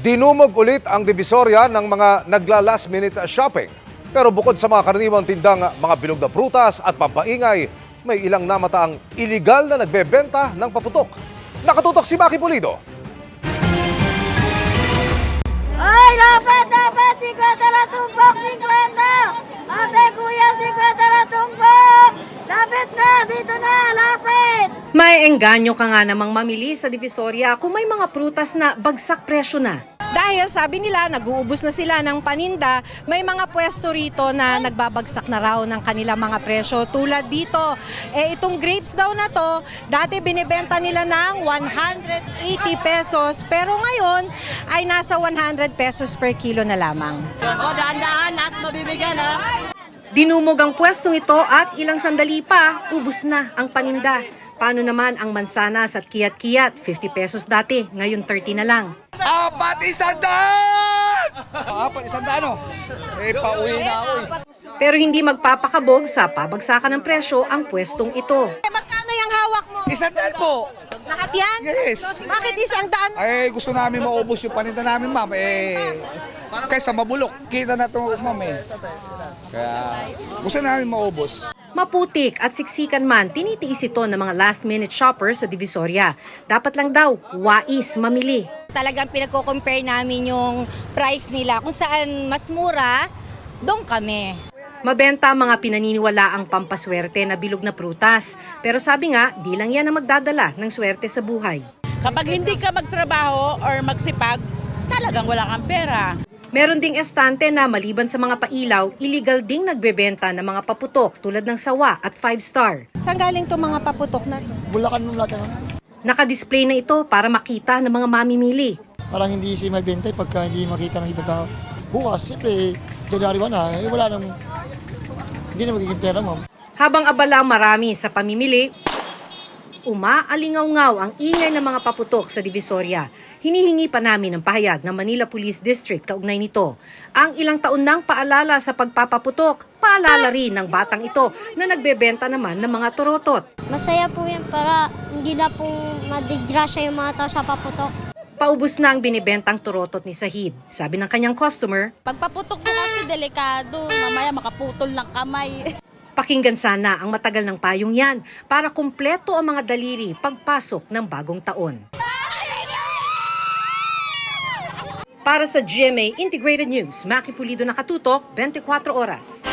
Dinumog ulit ang Divisoria ng mga nagla-last minute shopping. Pero bukod sa mga karaniwang tindang mga bilog na prutas at pampaingay, may ilang namataang iligal na nagbebenta ng paputok. Nakatutok si Maki Pulido. Ay, dapat, 50 na tumbok, 50! Ate, kuya, 50 na tumbok! Lapit na, dito na, lapit! May engganyo ka nga namang mamili sa Divisoria kung may mga prutas na bagsak presyo na. Dahil sabi nila, nag-uubos na sila ng paninda, may mga pwesto rito na nagbabagsak na raw ng kanilang mga presyo. Tulad dito, itong grapes daw na to, dati binibenta nila ng 180 pesos, pero ngayon ay nasa 100 pesos per kilo na lamang. Dahan-dahan at mabibigyan, ha? Dinumog ang pwestong ito at ilang sandali pa, ubos na ang paninda. Paano naman ang mansanas at kiyat-kiyat? 50 pesos dati, ngayon 30 na lang. Apat isandaan! Apat isandaan, pauwi na ako Pero hindi magpapakabog sa pabagsakan ng presyo ang pwestong ito. Magkano yung hawak mo? Isandaan po. Lahat yan? Yes. Bakit 100? Ay, gusto namin maubos yung paninda namin, ma'am. Kaysa mabulok. Kita na ito, ma'am. Kaya gusto namin maubos. Maputik at siksikan man, tinitiis ito ng mga last-minute shoppers sa Divisoria. Dapat lang daw, wais mamili. Talagang pinagko-compare namin yung price nila. Kung saan mas mura, doon kami. Mabenta ang mga pinaniniwala ang pampaswerte na bilog na prutas. Pero sabi nga, di lang yan ang magdadala ng swerte sa buhay. Kapag hindi ka magtrabaho or magsipag, talagang wala kang pera. Meron ding estante na maliban sa mga pailaw, illegal ding nagbebenta ng mga paputok tulad ng sawa at 5-star. Saan galing to mga paputok na to? Bulacan nung lahat. Nakadisplay na ito para makita ng mga mamimili. Parang hindi si may benta pagka hindi makita ng ibang tao. Bukas, siyempre, January 1 na, wala nang, hindi na magiging pera mo. Habang abala ang marami sa pamimili, umaalingaw-ngaw ang ingay ng mga paputok sa Divisoria. Hinihingi pa namin ng pahayag ng Manila Police District kaugnay nito. Ang ilang taon nang paalala sa pagpapaputok, paalala rin ng batang ito na nagbebenta naman ng mga torotot. Masaya po yan para hindi na po madigrasya yung mga tao sa paputok. Paubos na ang binibentang torotot ni Sahid. Sabi ng kanyang customer, Pagpaputok mo kasi delikado, mamaya makaputol ng kamay. pakinggan sana ang matagal ng payong yan para kumpleto ang mga daliri pagpasok ng bagong taon. Para sa GMA Integrated News, Maki Pulido, nakatutok, 24 oras.